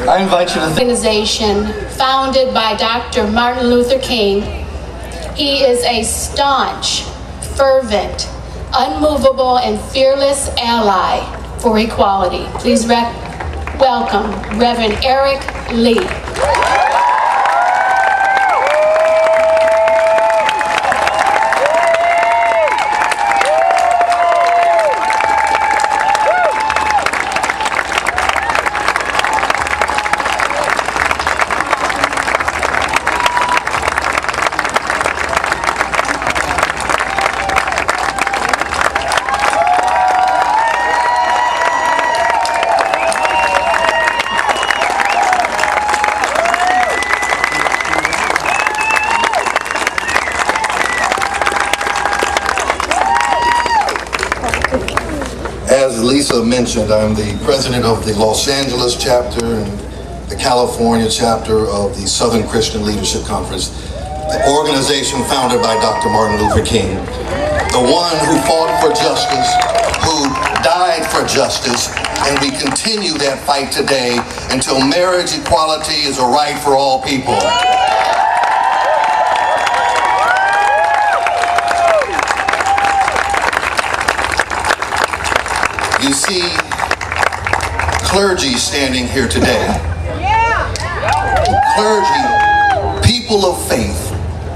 I invite you to organization founded by Dr. Martin Luther King. He is a staunch, fervent, unmovable, and fearless ally for equality. Please welcome Rev.Eric Lee. As Lisa mentioned, I'm the president of the Los Angeles chapter and the California chapter of the Southern Christian Leadership Conference, the organization founded by Dr. Martin Luther King, the one who fought for justice, who died for justice, and we continue that fight today until marriage equality is a right for all people. You see clergy standing here today. Clergy, people of faith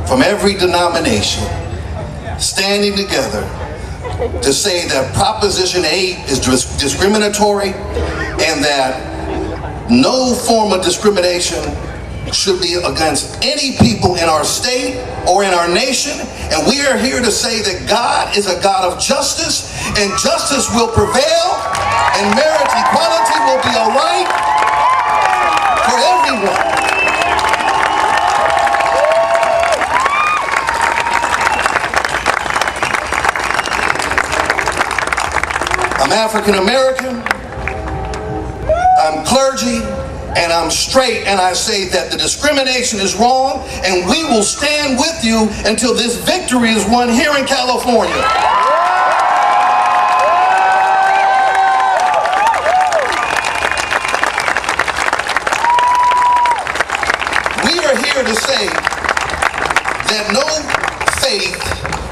from every denomination, standing together to say that Proposition 8 is discriminatory and that no form of discrimination should be against any people in our state or in our nation. And we are here to say that God is a God of justice, and justice will prevail, and marriage equality will be a right for everyone. I'm African American, I'm clergy, and I'm straight, and I say that the discrimination is wrong, and we will stand with you until this victory is won here in California. We are here to say that no faith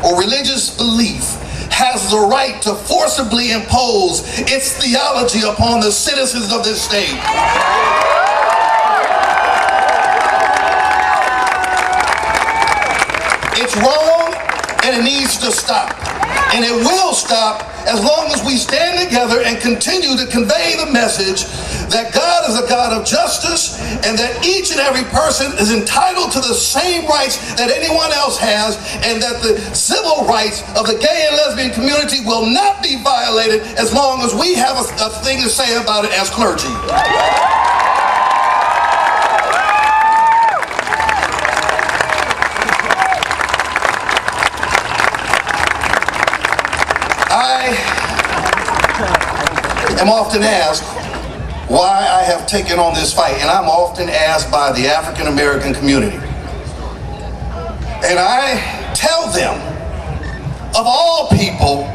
or religious belief has the right to forcibly impose its theology upon the citizens of this state. It's wrong, and it needs to stop. And it will stop as long as we stand together and continue to convey the message that God is a God of justice, and that each and every person is entitled to the same rights that anyone else has, and that the civil rights of the gay and lesbian community will not be violated as long as we have a thing to say about it as clergy. I am often asked why I have taken on this fight, and I'm often asked by the African American community. And I tell them, of all people,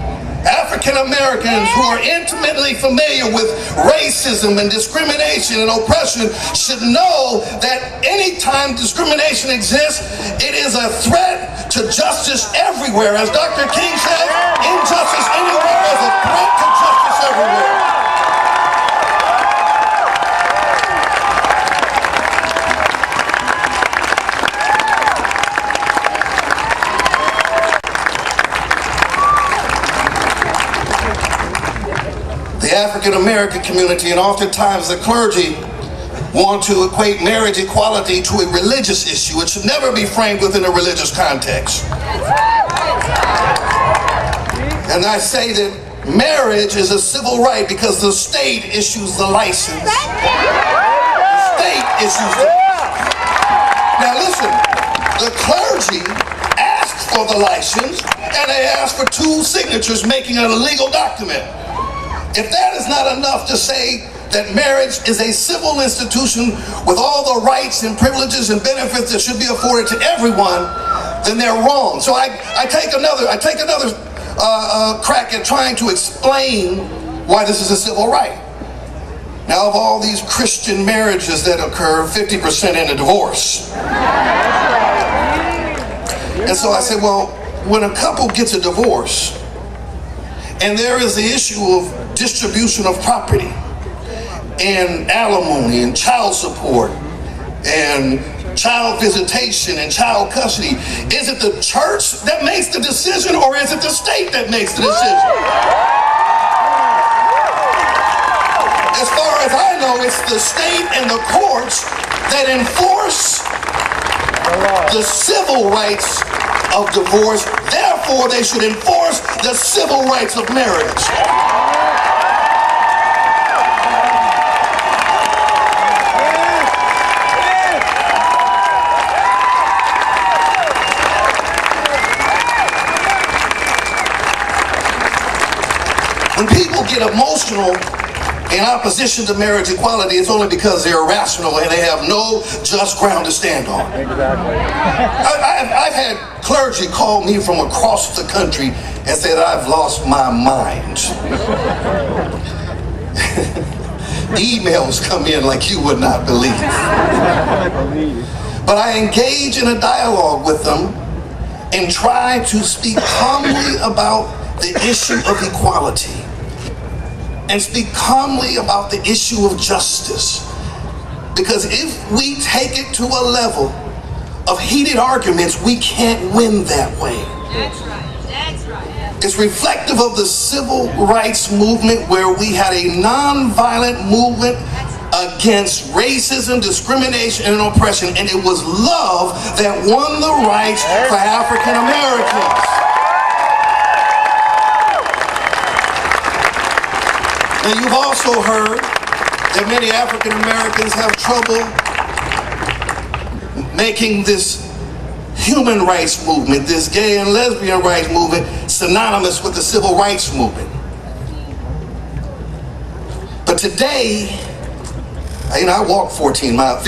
African Americans who are intimately familiar with racism and discrimination and oppression should know that anytime discrimination exists, it is a threat to justice everywhere. As Dr. King said, injustice anywhere is a threat to justice everywhere. The African American community, and oftentimes the clergy, want to equate marriage equality to a religious issue. It should never be framed within a religious context. And I say that marriage is a civil right because the state issues the license. The state issues the license. Now listen, the clergy asked for the license, and they asked for 2 signatures making it a legal document. If that is not enough to say that marriage is a civil institution with all the rights and privileges and benefits that should be afforded to everyone, then they're wrong. So I take another crack at trying to explain why this is a civil right. Now, of all these Christian marriages that occur, 50% end in divorce. And so I said, well, when a couple gets a divorce, and there is the issue of distribution of property, and alimony, and child support, and child visitation, and child custody, is it the church that makes the decision, or is it the state that makes the decision? As far as I know, it's the state and the courts that enforce the civil rights of divorce. Therefore, they should enforce the civil rights of marriage. When people get emotional in opposition to marriage equality, it's only because they're irrational and they have no just ground to stand on. Exactly. I've had clergy call me from across the country and said, I've lost my mind. Emails come in like you would not believe. But I engage in a dialogue with them and try to speak calmly about the issue of equality and speak calmly about the issue of justice. Because if we take it to a level of heated arguments, we can't win that way. That's right. That's right. It's reflective of the civil rights movement, where we had a nonviolent movement against racism, discrimination, and oppression, and it was love that won the rights for African Americans. Now, you've also heard that many African Americans have trouble making this human rights movement, this gay and lesbian rights movement, synonymous with the civil rights movement. But today, I walked 15 miles.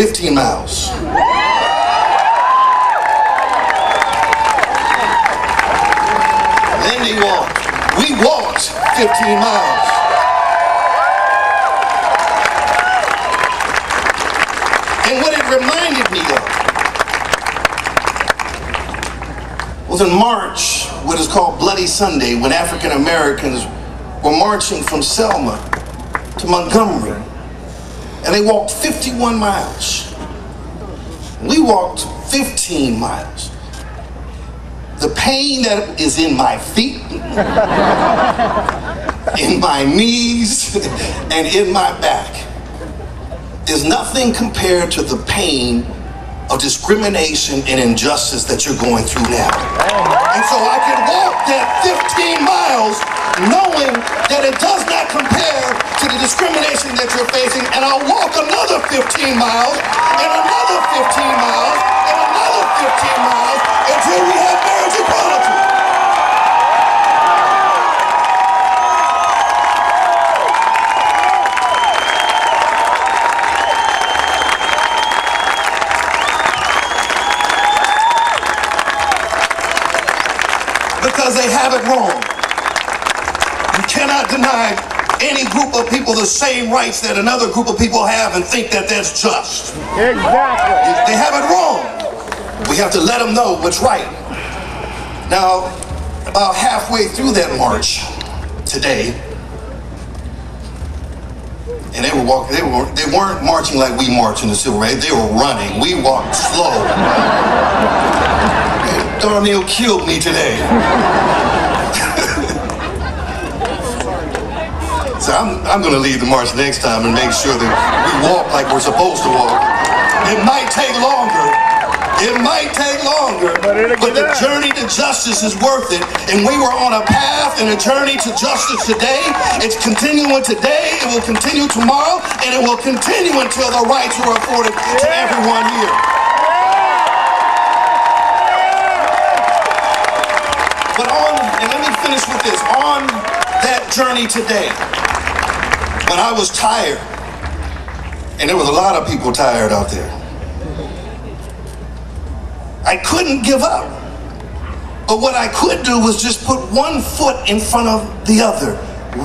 Lindy walked. We walked 15 miles. And what it reminded me of was in March, what is called Bloody Sunday, when African Americans were marching from Selma to Montgomery. And they walked 51 miles. We walked 15 miles. The pain that is in my feet, in my knees, and in my back is nothing compared to the pain of discrimination and injustice that you're going through now. And so I can walk that 15 miles knowing that it does not compare to the discrimination that you're facing, and I'll walk another 15 miles, and another 15 miles, and another 15 miles until we have marriage equality. Because they have it wrong. You cannot deny any group of people the same rights that another group of people have and think that that's just. Exactly. They have it wrong. We have to let them know what's right. Now, about halfway through that march today, and they were walking. They weren't marching like we march in the civil rights. They were running. We walked slow. Darn near killed me today. So I'm going to lead the march next time and make sure that we walk like we're supposed to walk. It might take longer. It might take longer, but the journey to justice is worth it. And we were on a path and a journey to justice today. It's continuing today. It will continue tomorrow, and it will continue until the rights are afforded to everyone here. But and let me finish with this. On that journey today, when I was tired, and there was a lot of people tired out there, I couldn't give up. But what I could do was just put one foot in front of the other,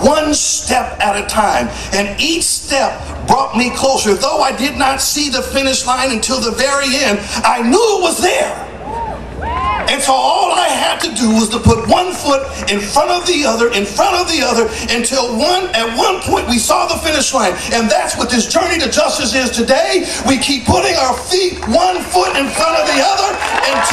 one step at a time. And each step brought me closer. Though I did not see the finish line until the very end, I knew it was there. And so all I had to do was to put one foot in front of the other, until at one point we saw the finish line. And that's what this journey to justice is today. We keep putting our feet one foot in front of the other until